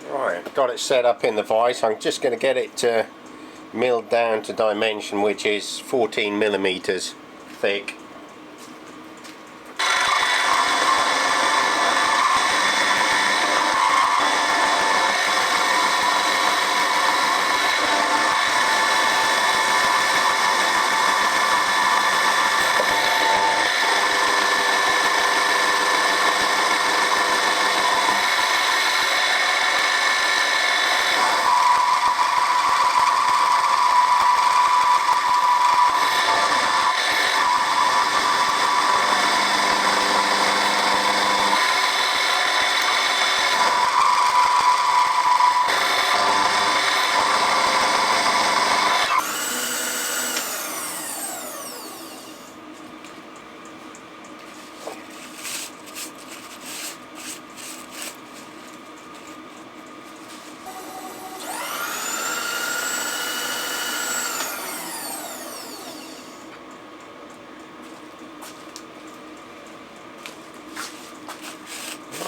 Right, got it set up in the vise. I'm just going to get it milled down to dimension, which is 14 millimeters thick.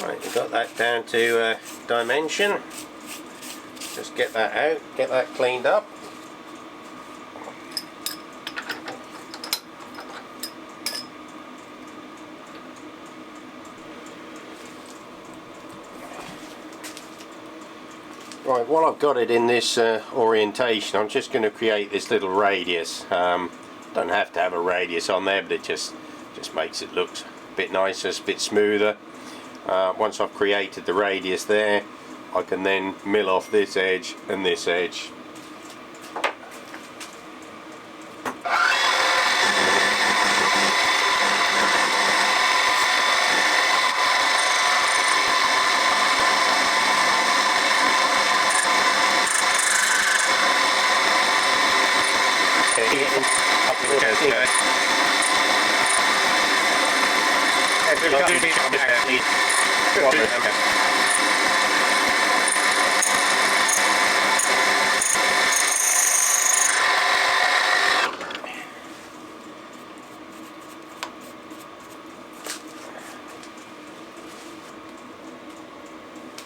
Right, we've got that down to dimension. Just get that out, get that cleaned up. Right, while I've got it in this orientation, I'm just going to create this little radius. Don't have to have a radius on there, but it just makes it look a bit nicer, a bit smoother. Once I've created the radius there, I can then mill off this edge and this edge.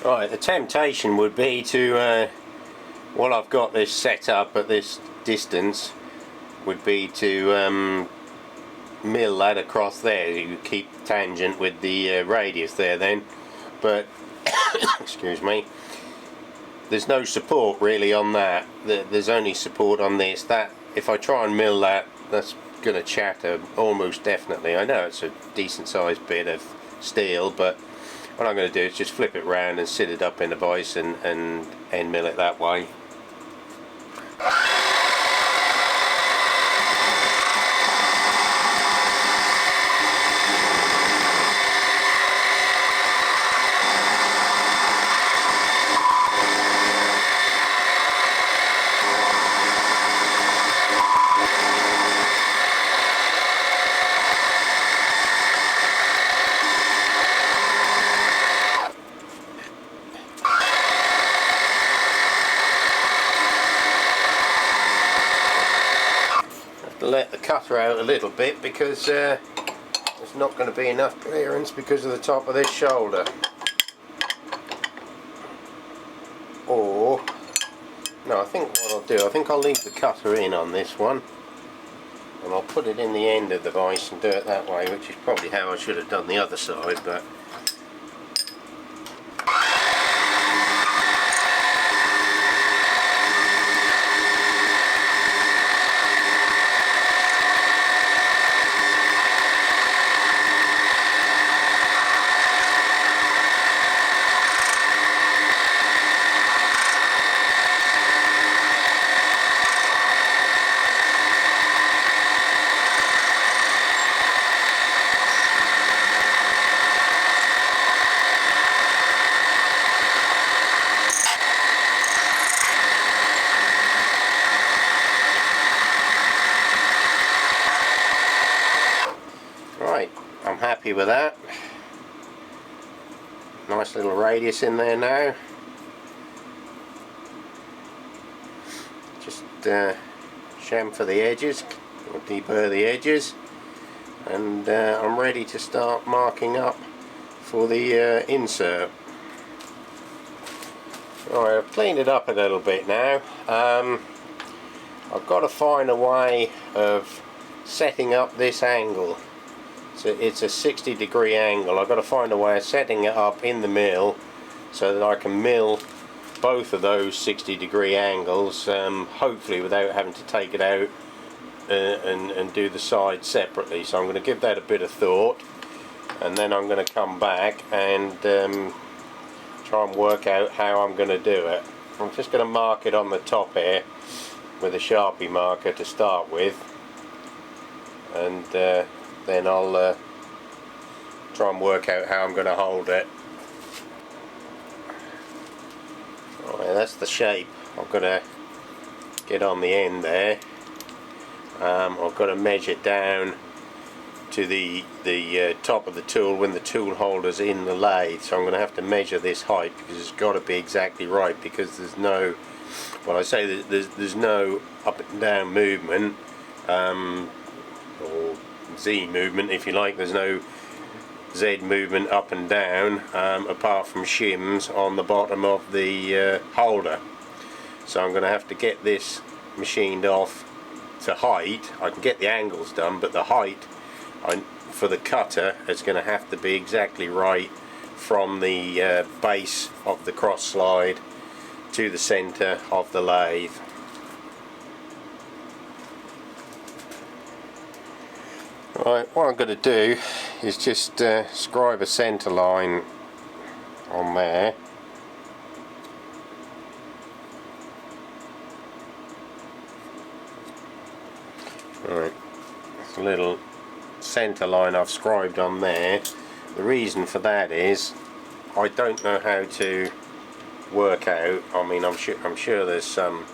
Right, the temptation would be to, while I've got this set up at this distance, would be to mill that across there. You keep tangent with the radius there then, but excuse me, there's no support really on that. There's only support on this. That if I try and mill that, that's going to chatter almost definitely. I know it's a decent sized bit of steel, but what I'm going to do is just flip it round and sit it up in the vise and end mill it that way. Let the cutter out a little bit because there's not going to be enough clearance because of the top of this shoulder. Or no, I think what I'll do, I think I'll leave the cutter in on this one and I'll put it in the end of the vise and do it that way, which is probably how I should have done the other side, but right, I'm happy with that. Nice little radius in there now. Just chamfer the edges, or deburr the edges, and I'm ready to start marking up for the insert. Right, I've cleaned it up a little bit now. I've got to find a way of setting up this angle. So it's a 60-degree angle. I've got to find a way of setting it up in the mill so that I can mill both of those 60-degree angles, hopefully without having to take it out and do the sides separately. So I'm going to give that a bit of thought, and then I'm going to come back and try and work out how I'm going to do it. I'm just going to mark it on the top here with a Sharpie marker to start with, and then I'll try and work out how I'm going to hold it. Right, that's the shape I've got to get on the end there. I've got to measure down to the top of the tool when the tool holder's in the lathe, so I'm going to have to measure this height because it's got to be exactly right, because there's no, well, I say that there's no up and down movement, or Z movement if you like. There's no Z movement up and down apart from shims on the bottom of the holder. So I'm going to have to get this machined off to height. I can get the angles done, but the height for the cutter is going to have to be exactly right from the base of the cross slide to the centre of the lathe. Right, what I'm going to do is just scribe a centre line on there. Right, it's a little centre line I've scribed on there. The reason for that is I don't know how to work out, I mean I'm sure there's some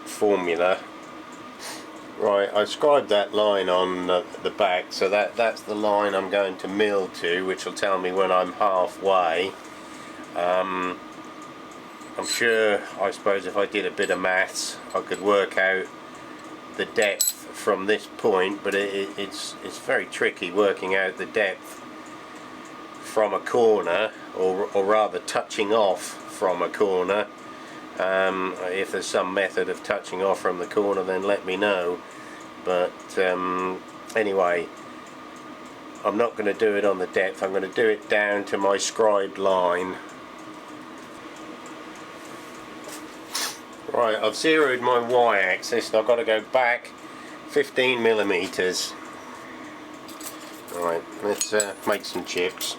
formula. Right, I scribed that line on the back, so that's the line I'm going to mill to, which will tell me when I'm halfway. I'm sure, I suppose if I did a bit of maths I could work out the depth from this point, but it's very tricky working out the depth from a corner, or rather touching off from a corner. If there's some method of touching off from the corner, then let me know. But anyway, I'm not going to do it on the depth. I'm going to do it down to my scribed line. Right, I've zeroed my y-axis and I've got to go back 15 millimeters. Right, let's make some chips.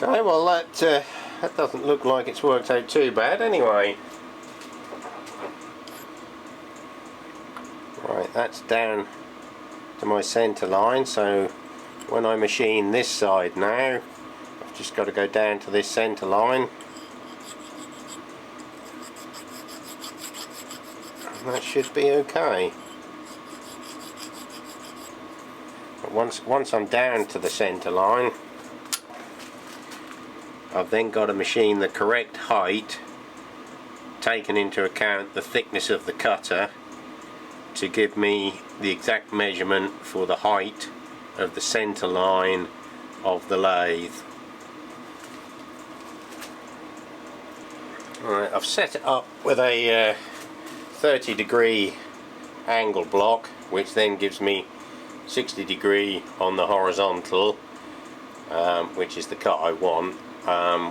Okay, well that doesn't look like it's worked out too bad anyway. Right, that's down to my centre line, so when I machine this side now, I've just got to go down to this centre line. And that should be okay. But once I'm down to the centre line, I've then got to machine the correct height, taking into account the thickness of the cutter, to give me the exact measurement for the height of the centre line of the lathe. Alright, I've set it up with a 30-degree angle block, which then gives me 60-degree on the horizontal, which is the cut I want.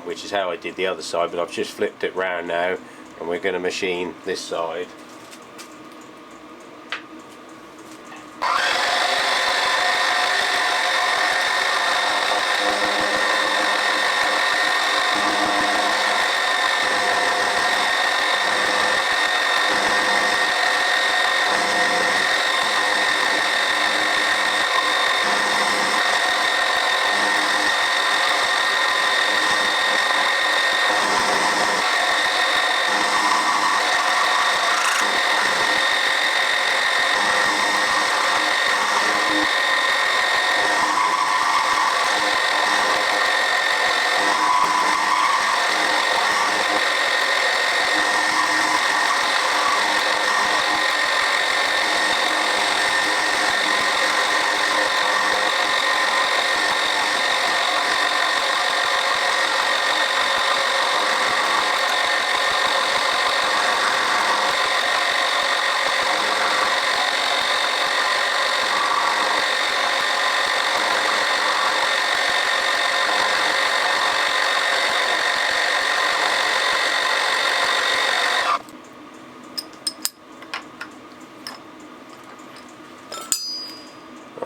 Which is how I did the other side, but I've just flipped it round now and we're going to machine this side.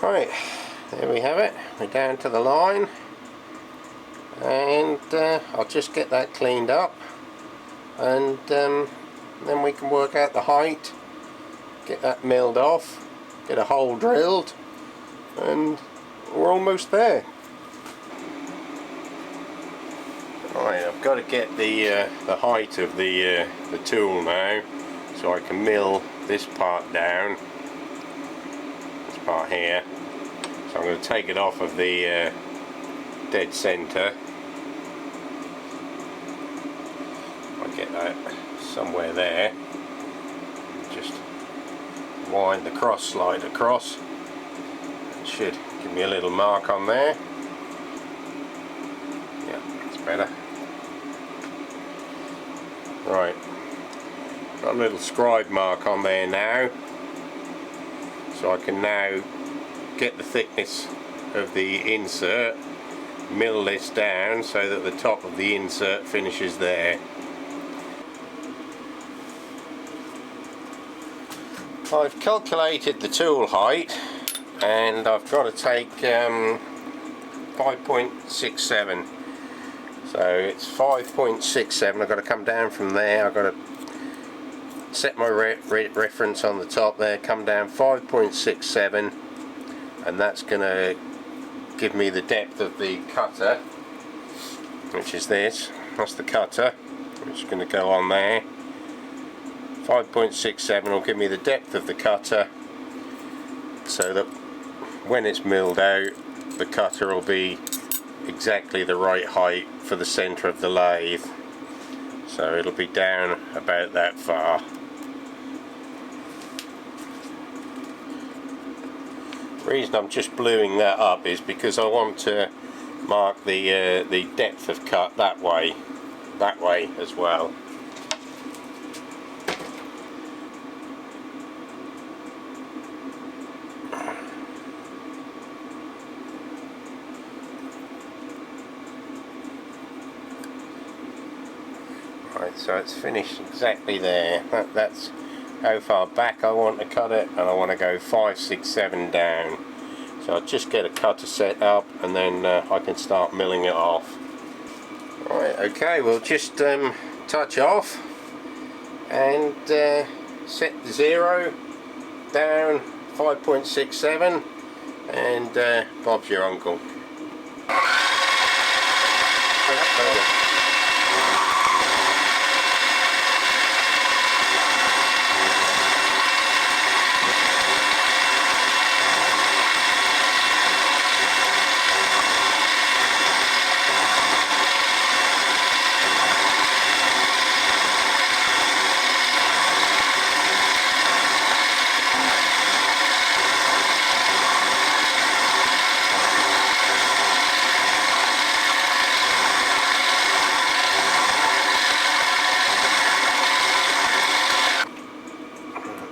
Right, there we have it. We're down to the line, and I'll just get that cleaned up, and then we can work out the height, get that milled off, get a hole drilled, and we're almost there. Right, I've got to get the height of the tool now, so I can mill this part down, this part here. So I'm going to take it off of the dead centre. I'll get that somewhere there. Just wind the cross slide across. It should give me a little mark on there. Yeah, that's better. Right, got a little scribe mark on there now, so I can now get the thickness of the insert, mill this down so that the top of the insert finishes there. I've calculated the tool height, and I've got to take 5.67. So it's 5.67. I've got to come down from there. I've got to set my reference on the top there, come down 5.67, and that's going to give me the depth of the cutter, which is this. That's the cutter, which is going to go on there. 5.67 will give me the depth of the cutter, so that when it's milled out, the cutter will be exactly the right height for the centre of the lathe. So it'll be down about that far. The reason I'm just bluing that up is because I want to mark the depth of cut that way as well. Right, so it's finished exactly there. That's how far back I want to cut it, and I want to go 5, 6, 7 down. So I'll just get a cutter set up, and then I can start milling it off. Right, okay, we'll just touch off and set the 0 down 5.67, and Bob's your uncle.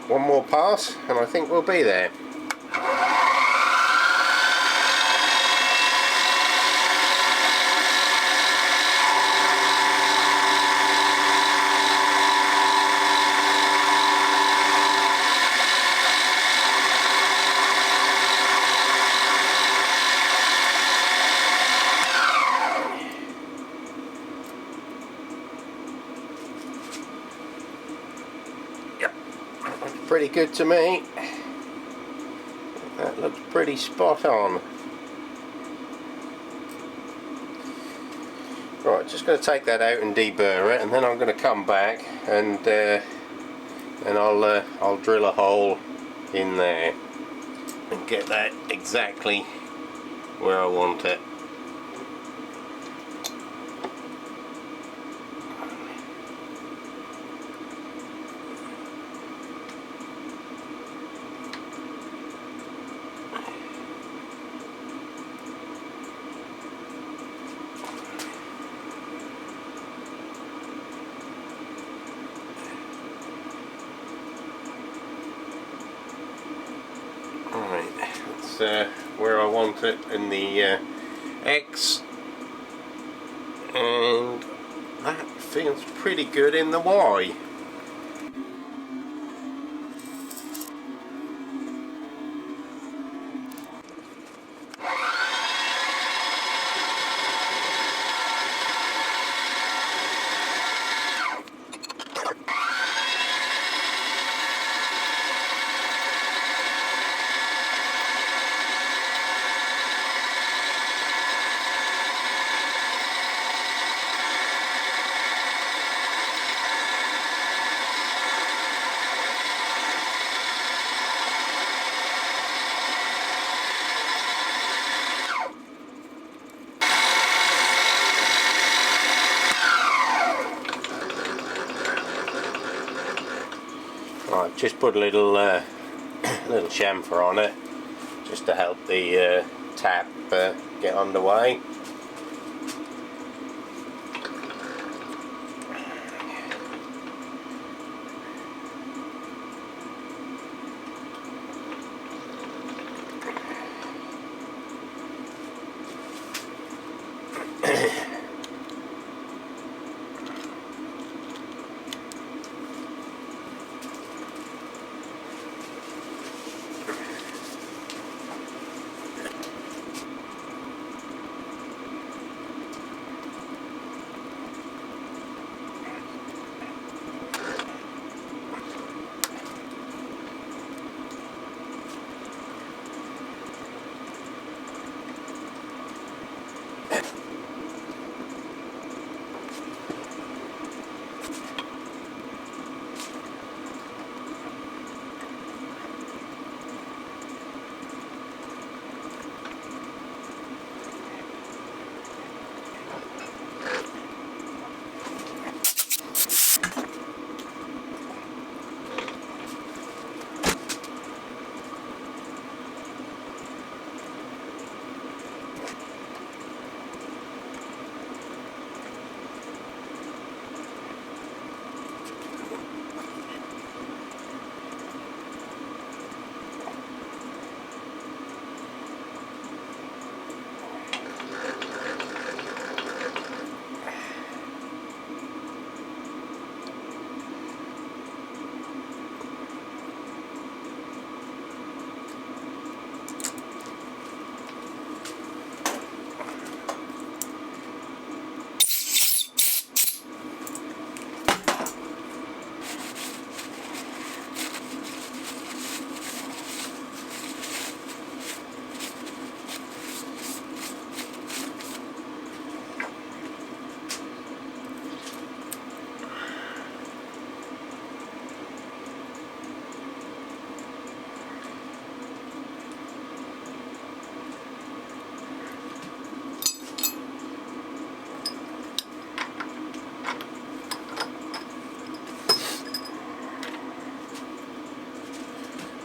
One more pass and I think we'll be there. Pretty good to me. That looks pretty spot on. Right, just going to take that out and deburr it, and then I'm going to come back and I'll drill a hole in there and get that exactly where I want it. That's where I want it in the X, and that feels pretty good in the Y. I've just put a little little chamfer on it just to help the tap get underway.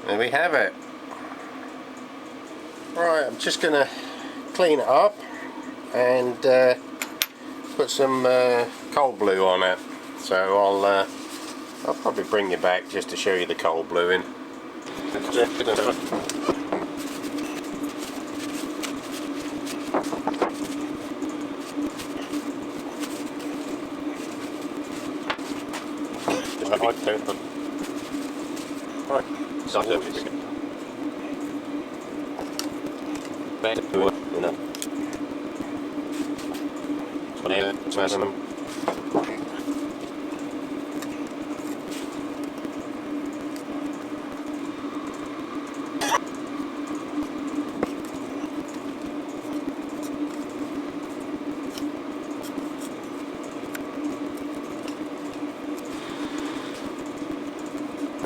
There we have it. Right, I'm just going to clean it up and put some cold blue on it. So I'll probably bring you back just to show you the cold blue in. Right. So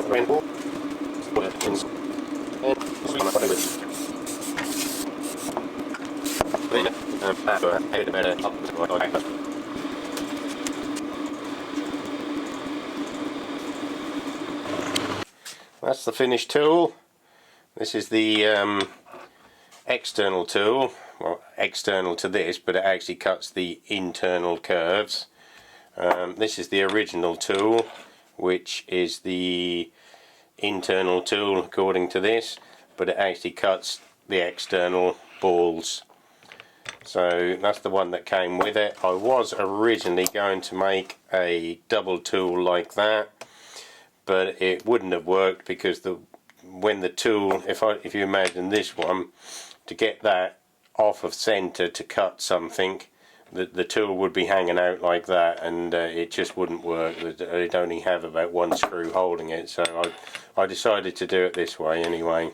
rainbow. That's the finished tool. This is the external tool, well, external to this, but it actually cuts the internal curves. This is the original tool, which is the internal tool according to this, but it actually cuts the external balls. So that's the one that came with it. I was originally going to make a double tool like that, but it wouldn't have worked because when the tool, if you imagine this one, to get that off of center to cut something, the tool would be hanging out like that, and it just wouldn't work. It'd only have about one screw holding it, so I decided to do it this way anyway.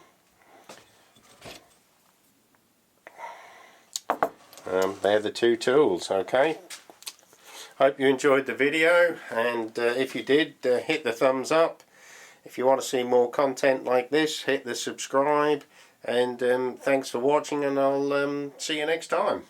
They're the two tools. Okay, hope you enjoyed the video, and if you did, hit the thumbs up. If you want to see more content like this, hit the subscribe, and thanks for watching, and I'll see you next time.